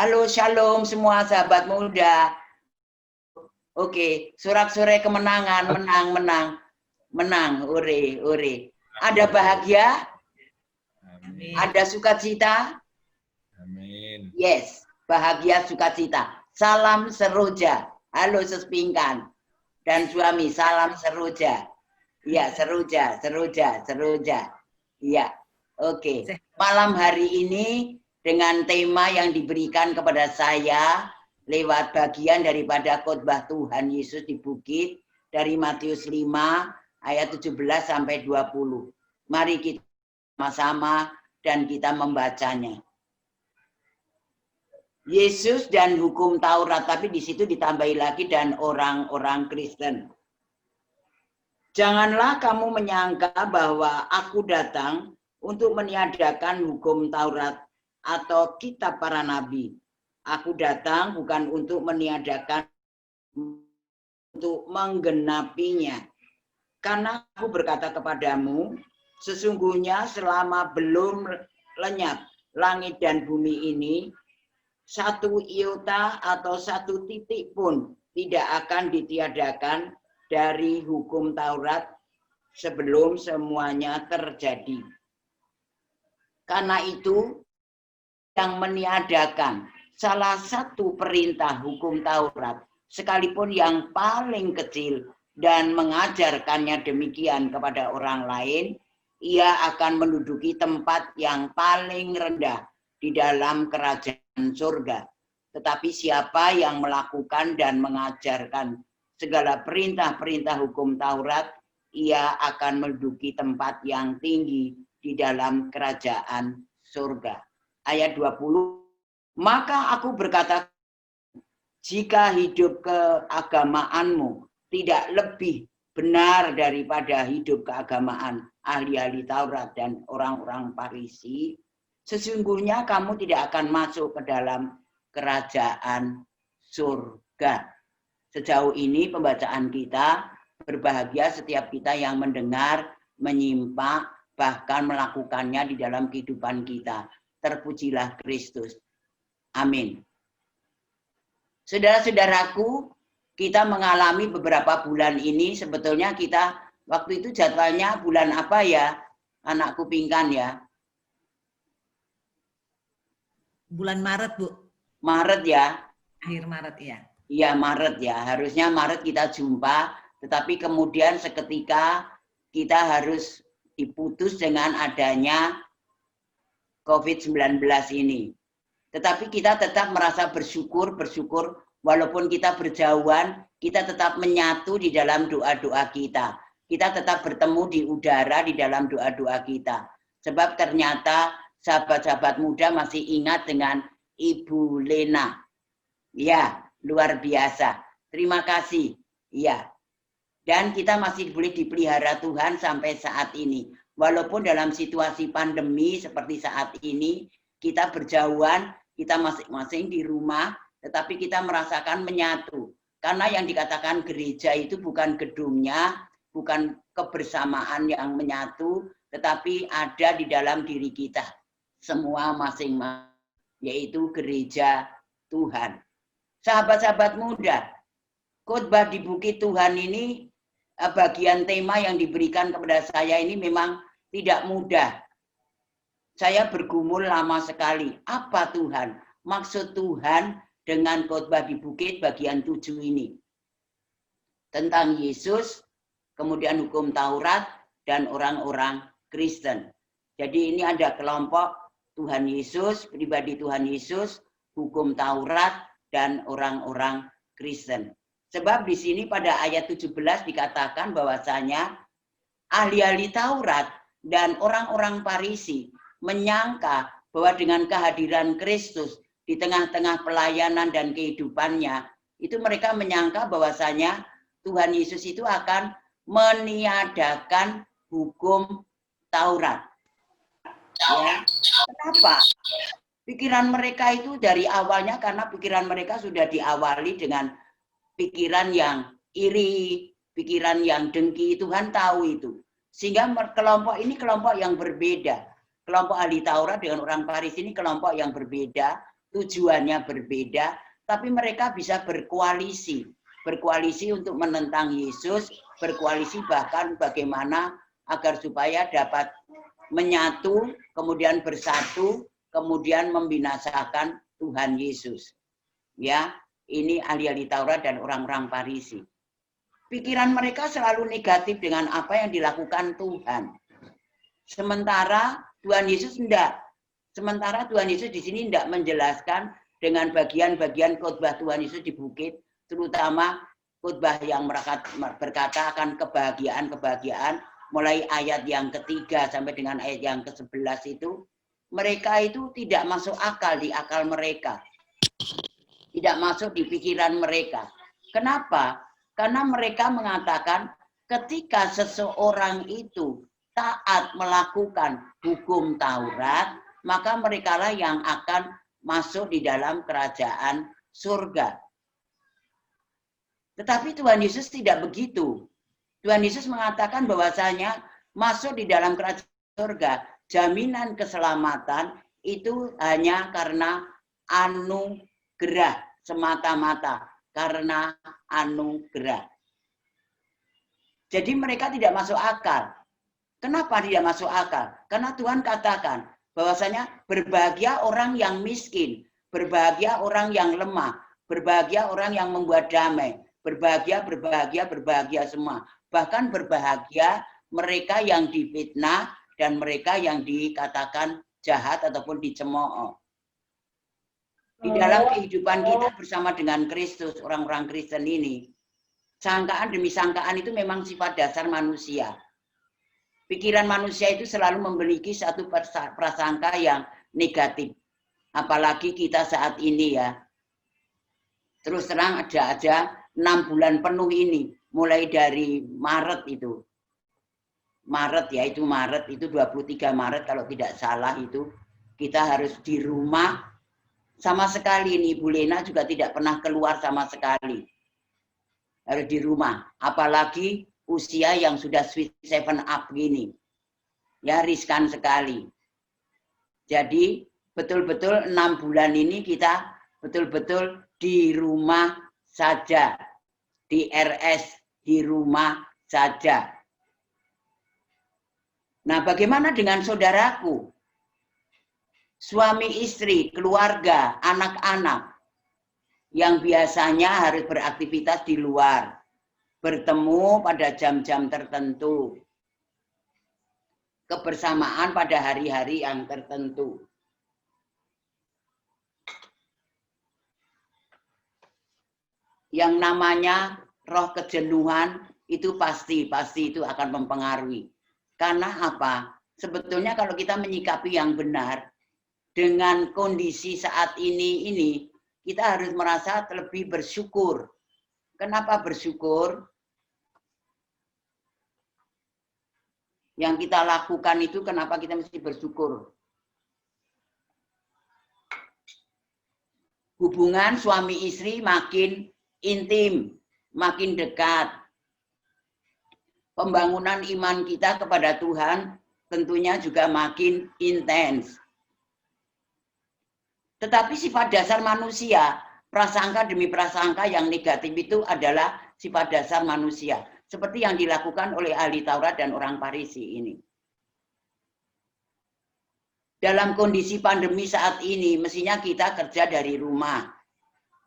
Halo, shalom semua sahabat muda. Oke, sorak-sorai kemenangan, menang, ore. Ada bahagia? Amin. Ada sukacita? Amin. Yes, bahagia sukacita. Salam seroja. Halo sespingkan. Dan suami, salam seroja. Iya, seroja. Iya, oke. Malam hari ini dengan tema yang diberikan kepada saya lewat bagian daripada khotbah Tuhan Yesus di bukit dari Matius 5 ayat 17 sampai 20. Mari kita sama-sama dan kita membacanya. Yesus dan hukum Taurat, tapi di situ ditambahi lagi dan orang-orang Kristen. Janganlah kamu menyangka bahwa aku datang untuk meniadakan hukum Taurat atau kitab para nabi. Aku datang bukan untuk meniadakan, untuk menggenapinya. Karena aku berkata kepadamu, sesungguhnya selama belum lenyap langit dan bumi ini, satu iota atau satu titik pun tidak akan ditiadakan dari hukum Taurat sebelum semuanya terjadi. Karena itu yang meniadakan salah satu perintah hukum Taurat, sekalipun yang paling kecil, dan mengajarkannya demikian kepada orang lain, ia akan menduduki tempat yang paling rendah di dalam kerajaan surga. Tetapi siapa yang melakukan dan mengajarkan segala perintah-perintah hukum Taurat, ia akan menduduki tempat yang tinggi di dalam kerajaan surga. Ayat 20, maka aku berkata, jika hidup keagamaanmu tidak lebih benar daripada hidup keagamaan ahli-ahli Taurat dan orang-orang Farisi, sesungguhnya kamu tidak akan masuk ke dalam kerajaan surga. Sejauh ini pembacaan kita, berbahagia setiap kita yang mendengar, menyimak, bahkan melakukannya di dalam kehidupan kita. Terpujilah Kristus. Amin. Saudara-saudaraku, kita mengalami beberapa bulan ini, sebetulnya kita waktu itu jadwalnya bulan apa ya, anakku Pingkan ya? Bulan Maret, Bu. Maret ya? Akhir Maret ya. Iya, Maret ya. Harusnya Maret kita jumpa, tetapi kemudian seketika kita harus diputus dengan adanya COVID-19 ini. Tetapi kita tetap merasa bersyukur walaupun kita berjauhan, kita tetap menyatu di dalam doa-doa kita. Kita tetap bertemu di udara di dalam doa-doa kita. Sebab ternyata sahabat-sahabat muda masih ingat dengan Ibu Lena. Ya, luar biasa. Terima kasih. Ya. Dan kita masih boleh dipelihara Tuhan sampai saat ini. Walaupun dalam situasi pandemi seperti saat ini, kita berjauhan, kita masing-masing di rumah, tetapi kita merasakan menyatu. Karena yang dikatakan gereja itu bukan gedungnya, bukan kebersamaan yang menyatu, tetapi ada di dalam diri kita. Semua masing-masing, yaitu gereja Tuhan. Sahabat-sahabat muda, khotbah di Bukit Tuhan ini, bagian tema yang diberikan kepada saya ini memang tidak mudah. Saya bergumul lama sekali. Apa Tuhan? Maksud Tuhan dengan khotbah di Bukit bagian 7 ini. Tentang Yesus, kemudian hukum Taurat, dan orang-orang Kristen. Jadi ini ada kelompok Tuhan Yesus, pribadi Tuhan Yesus, hukum Taurat, dan orang-orang Kristen. Sebab di sini pada ayat 17 dikatakan bahwasanya ahli-ahli Taurat dan orang-orang Farisi menyangka bahwa dengan kehadiran Kristus di tengah-tengah pelayanan dan kehidupannya, itu mereka menyangka bahwasanya Tuhan Yesus itu akan meniadakan hukum Taurat. Ya, kenapa? Pikiran mereka itu dari awalnya karena pikiran mereka sudah diawali dengan pikiran yang iri, pikiran yang dengki, Tuhan tahu itu. Sehingga kelompok ini kelompok yang berbeda. Kelompok ahli Taurat dengan orang Farisi ini kelompok yang berbeda. tujuannya berbeda, tapi mereka bisa berkoalisi. Berkoalisi untuk menentang Yesus, berkoalisi bahkan bagaimana agar supaya dapat menyatu, kemudian bersatu, kemudian membinasakan Tuhan Yesus. Ya, ini ahli-ahli Taurat dan orang-orang Farisi. Pikiran mereka selalu negatif dengan apa yang dilakukan Tuhan. Sementara Tuhan Yesus tidak. Sementara Tuhan Yesus di sini tidak menjelaskan dengan bagian-bagian khotbah Tuhan Yesus di bukit, terutama khotbah yang berkata akan kebahagiaan-kebahagiaan, mulai ayat yang ketiga sampai dengan ayat yang ke-11 itu, mereka itu tidak masuk akal di akal mereka. Tidak masuk di pikiran mereka. Kenapa? Karena mereka mengatakan ketika seseorang itu taat melakukan hukum Taurat, maka merekalah yang akan masuk di dalam kerajaan surga. Tetapi Tuhan Yesus tidak begitu. Tuhan Yesus mengatakan bahwasanya masuk di dalam kerajaan surga, jaminan keselamatan itu hanya karena anugerah semata-mata, karena anugerah. Jadi mereka tidak masuk akal. Kenapa tidak masuk akal? Karena Tuhan katakan bahwasanya berbahagia orang yang miskin, berbahagia orang yang lemah, berbahagia orang yang membuat damai, berbahagia semua. Bahkan berbahagia mereka yang difitnah dan mereka yang dikatakan jahat ataupun dicemooh. Di dalam kehidupan kita bersama dengan Kristus, orang-orang Kristen ini, sangkaan demi sangkaan itu memang sifat dasar manusia. Pikiran manusia itu selalu memiliki satu prasangka yang negatif. Apalagi kita saat ini ya. Terus terang ada aja 6 bulan penuh ini. Mulai dari Maret itu. Maret ya, itu Maret, itu 23 Maret kalau tidak salah itu. Kita harus di rumah. Sama sekali ini Ibu Lena juga tidak pernah keluar sama sekali. Harus di rumah. Apalagi usia yang sudah 7 up gini. Ya riskan sekali. Jadi betul-betul 6 bulan ini kita betul-betul di rumah saja. Di RS, di rumah saja. Nah bagaimana dengan saudaraku? Suami istri, keluarga, anak-anak. Yang biasanya harus beraktivitas di luar. Bertemu pada jam-jam tertentu. Kebersamaan pada hari-hari yang tertentu. Yang namanya roh kejenuhan itu pasti itu akan mempengaruhi. Karena apa? Sebetulnya kalau kita menyikapi yang benar dengan kondisi saat ini kita harus merasa lebih bersyukur. Kenapa bersyukur? Yang kita lakukan itu kenapa kita mesti bersyukur? Hubungan suami istri makin intim, makin dekat. Pembangunan iman kita kepada Tuhan tentunya juga makin intens. Tetapi sifat dasar manusia, prasangka demi prasangka yang negatif itu adalah sifat dasar manusia. Seperti yang dilakukan oleh ahli Taurat dan orang Farisi ini. Dalam kondisi pandemi saat ini, mestinya kita kerja dari rumah.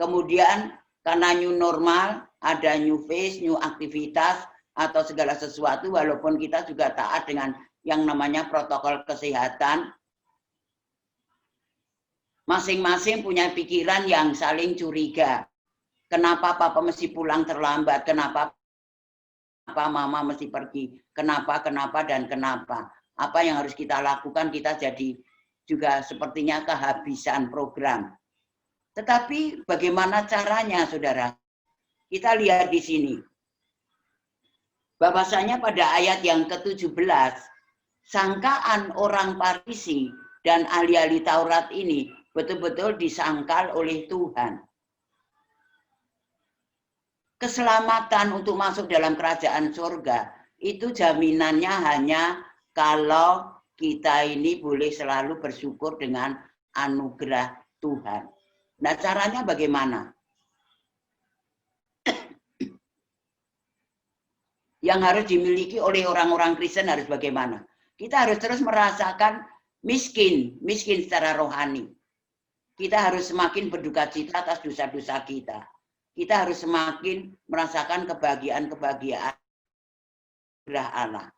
Kemudian karena new normal, ada new phase, new aktivitas, atau segala sesuatu, walaupun kita juga taat dengan yang namanya protokol kesehatan. Masing-masing punya pikiran yang saling curiga. Kenapa papa mesti pulang terlambat? Kenapa mama mesti pergi? Kenapa, dan kenapa? Apa yang harus kita lakukan? Kita jadi juga sepertinya kehabisan program. Tetapi bagaimana caranya, saudara? Kita lihat di sini. Bahwasanya pada ayat yang ke-17, sangkaan orang Farisi dan ahli-ahli Taurat ini betul-betul disangkal oleh Tuhan. Keselamatan untuk masuk dalam kerajaan surga itu jaminannya hanya kalau kita ini boleh selalu bersyukur dengan anugerah Tuhan. Nah, caranya bagaimana? Yang harus dimiliki oleh orang-orang Kristen harus bagaimana? Kita harus terus merasakan miskin secara rohani. Kita harus semakin berduka cita atas dosa-dosa kita. Kita harus semakin merasakan kebahagiaan Allah.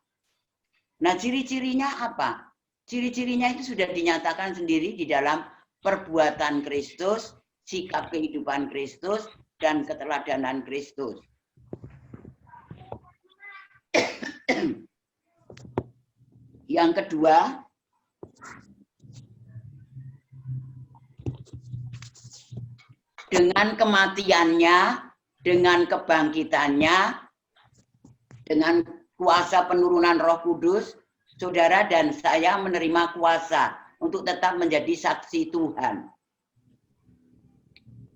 Nah, ciri-cirinya apa? Ciri-cirinya itu sudah dinyatakan sendiri di dalam perbuatan Kristus, sikap kehidupan Kristus, dan keteladanan Kristus. Yang kedua, dengan kematiannya, dengan kebangkitannya, dengan kuasa penurunan Roh Kudus, saudara dan saya menerima kuasa untuk tetap menjadi saksi Tuhan.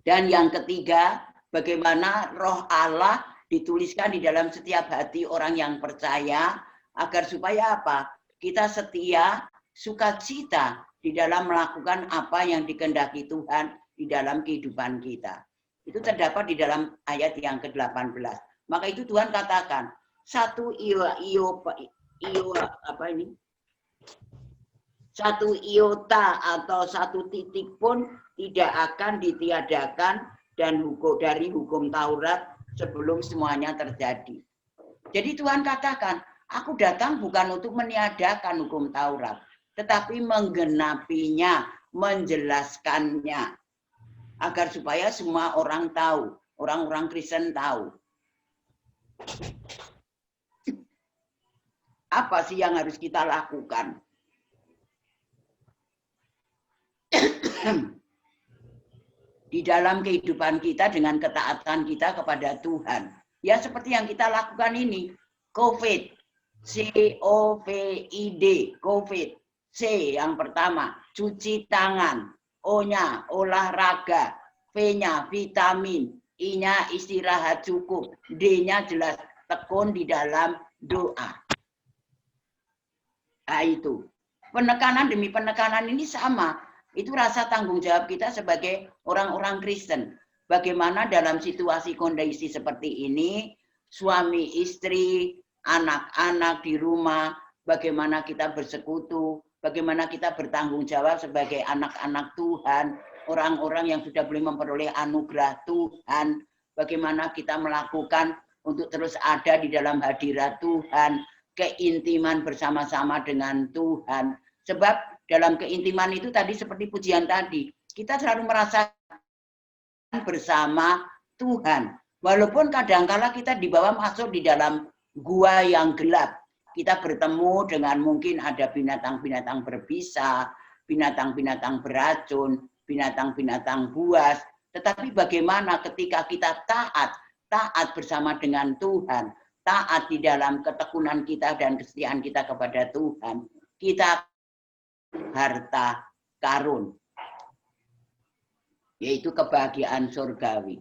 Dan yang ketiga, bagaimana Roh Allah dituliskan di dalam setiap hati orang yang percaya, agar supaya apa? Kita setia, sukacita di dalam melakukan apa yang dikehendaki Tuhan di dalam kehidupan kita. Itu terdapat di dalam ayat yang ke-18. Maka itu Tuhan katakan, satu iota atau satu titik pun tidak akan ditiadakan dan dari hukum Taurat sebelum semuanya terjadi. Jadi Tuhan katakan, aku datang bukan untuk meniadakan hukum Taurat, tetapi menggenapinya, menjelaskannya, agar supaya semua orang tahu, orang-orang Kristen tahu. Apa sih yang harus kita lakukan? Di dalam kehidupan kita dengan ketaatan kita kepada Tuhan. Ya seperti yang kita lakukan ini. COVID. C-O-V-I-D. COVID. C yang pertama. Cuci tangan. O-nya olahraga. V-nya vitamin. I-nya istirahat cukup. D-nya jelas tekun di dalam doa. Nah itu. Penekanan demi penekanan ini sama. Itu rasa tanggung jawab kita sebagai orang-orang Kristen. Bagaimana dalam situasi kondisi seperti ini, suami istri, anak-anak di rumah, bagaimana kita bersekutu, bagaimana kita bertanggung jawab sebagai anak-anak Tuhan, orang-orang yang sudah boleh memperoleh anugerah Tuhan, bagaimana kita melakukan untuk terus ada di dalam hadirat Tuhan, keintiman bersama-sama dengan Tuhan. Sebab dalam keintiman itu tadi seperti pujian tadi, kita selalu merasa bersama Tuhan. Walaupun kadangkala kita dibawa masuk di dalam gua yang gelap. Kita bertemu dengan mungkin ada binatang-binatang berbisa, binatang-binatang beracun, binatang-binatang buas. Tetapi bagaimana ketika kita taat bersama dengan Tuhan, taat di dalam ketekunan kita dan kesetiaan kita kepada Tuhan, kita harta karun, yaitu kebahagiaan surgawi.